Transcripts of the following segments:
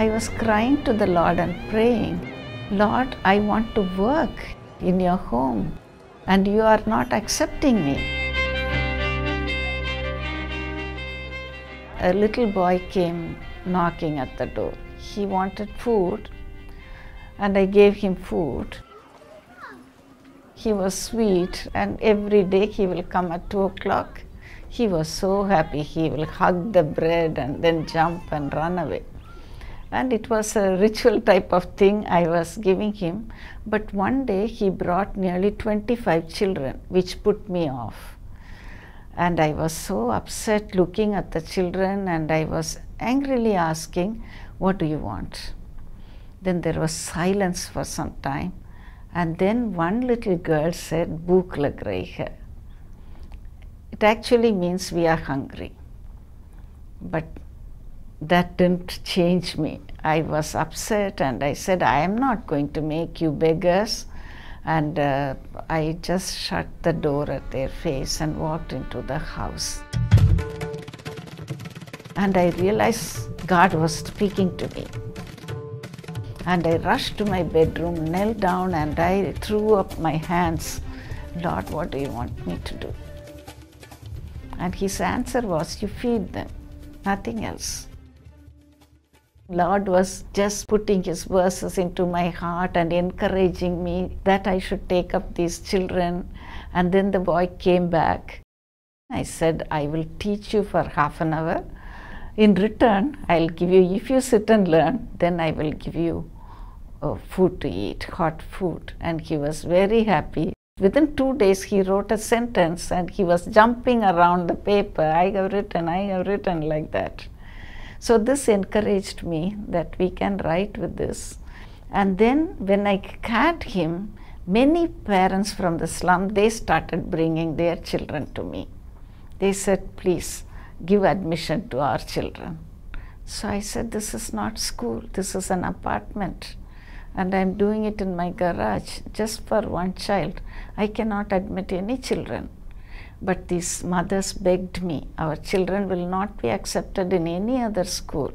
I was crying to the Lord and praying, Lord, I want to work in your home and you are not accepting me. A little boy came knocking at the door. He wanted food and I gave him food. He was sweet and every day he will come at 2 o'clock. He was so happy. He will hug the bread and then jump and run away. And it was a ritual type of thing I was giving him. But one day he brought nearly 25 children, which put me off. And I was so upset looking at the children and I was angrily asking, what do you want? Then there was silence for some time. And then one little girl said, Bhook lag rahi hai. It actually means we are hungry. But that didn't change me. I was upset and I said, I am not going to make you beggars. And I just shut the door at their face and walked into the house. And I realized God was speaking to me. And I rushed to my bedroom, knelt down and I threw up my hands. Lord, what do you want me to do? And his answer was, you feed them, nothing else. Lord was just putting his verses into my heart and encouraging me that I should take up these children. And then the boy came back. I said, I will teach you for half an hour. In return, I'll give you, if you sit and learn, then I will give you food to eat, hot food. And he was very happy. Within 2 days, he wrote a sentence and he was jumping around the paper. I have written like that. So this encouraged me that we can write with this. And then when I had him, many parents from the slum, they started bringing their children to me. They said, please give admission to our children. So I said, this is not school, this is an apartment. And I'm doing it in my garage just for one child. I cannot admit any children. But these mothers begged me, our children will not be accepted in any other school.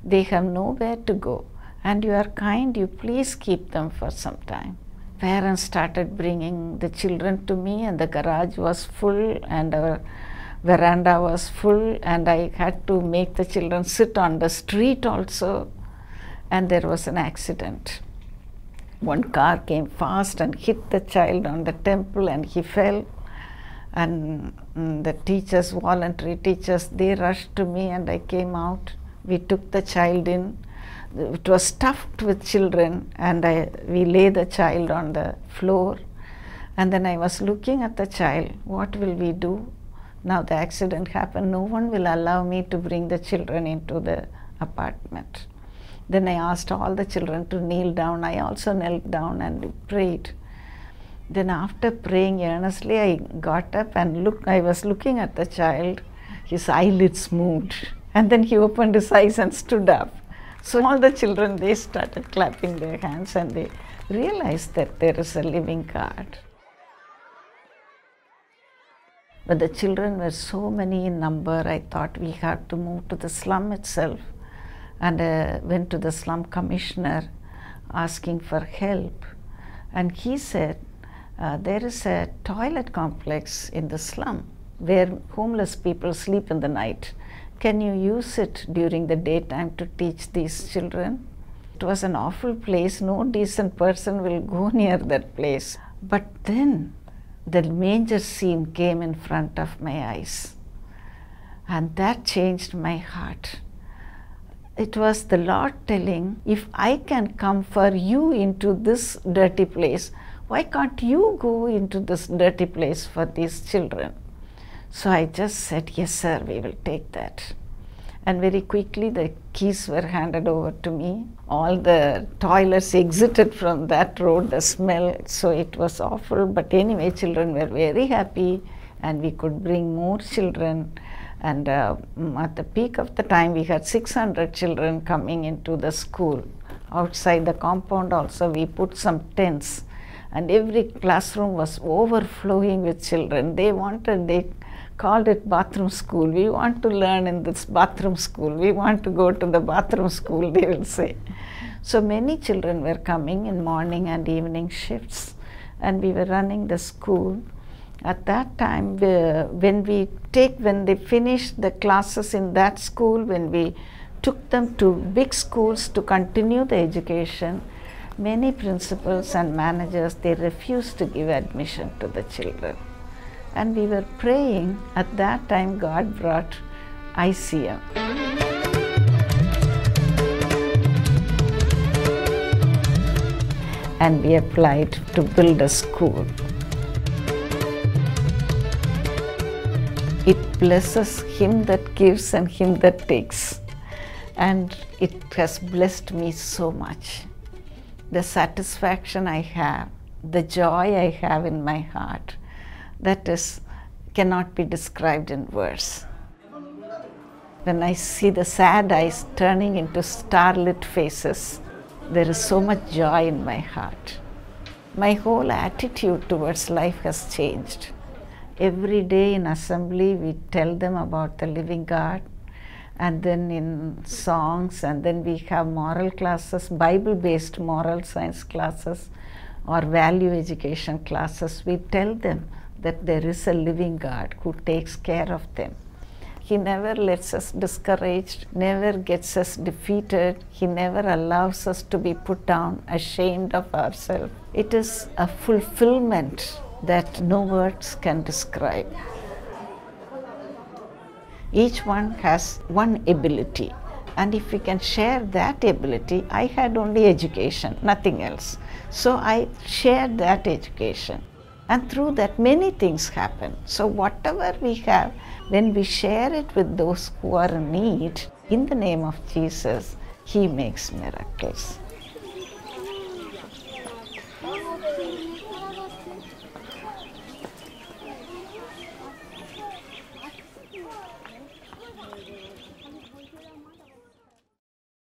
They have nowhere to go. And you are kind, you please keep them for some time. Parents started bringing the children to me and the garage was full and our veranda was full and I had to make the children sit on the street also. And there was an accident. One car came fast and hit the child on the temple and he fell. And the teachers, voluntary teachers, they rushed to me and I came out. We took the child in. It was stuffed with children and we lay the child on the floor. And then I was looking at the child, what will we do? Now the accident happened, no one will allow me to bring the children into the apartment. Then I asked all the children to kneel down. I also knelt down and prayed. Then after praying earnestly, I got up and I was looking at the child. His eyelids moved. And then he opened his eyes and stood up. So all the children, they started clapping their hands and they realized that there is a living God. But the children were so many in number, I thought we had to move to the slum itself. And went to the slum commissioner asking for help. And he said, there is a toilet complex in the slum where homeless people sleep in the night. Can you use it during the daytime to teach these children? It was an awful place. No decent person will go near that place. But then the manger scene came in front of my eyes. And that changed my heart. It was the Lord telling, if I can come for you into this dirty place, why can't you go into this dirty place for these children? So I just said, yes sir, we will take that. And very quickly the keys were handed over to me. All the toilets exited from that road, the smell, so it was awful. But anyway, children were very happy and we could bring more children. And at the peak of the time, we had 600 children coming into the school. Outside the compound also, we put some tents. And every classroom was overflowing with children. They called it bathroom school. We want to learn in this bathroom school. We want to go to the bathroom school, they will say. So many children were coming in morning and evening shifts, and we were running the school. At that time, when they finished the classes in that school, when we took them to big schools to continue the education, many principals and managers, they refused to give admission to the children. And we were praying. At that time, God brought ICM. And we applied to build a school. It blesses him that gives and him that takes. And it has blessed me so much. The satisfaction I have, the joy I have in my heart, cannot be described in words. When I see the sad eyes turning into starlit faces, there is so much joy in my heart. My whole attitude towards life has changed. Every day in assembly, we tell them about the living God, and then in songs, and then we have moral classes, Bible-based moral science classes or value education classes. We tell them that there is a living God who takes care of them. He never lets us discouraged, never gets us defeated. He never allows us to be put down, ashamed of ourselves. It is a fulfillment that no words can describe. Each one has one ability, and if we can share that ability, I had only education, nothing else. So I shared that education, and through that many things happen. So whatever we have, when we share it with those who are in need, in the name of Jesus, He makes miracles.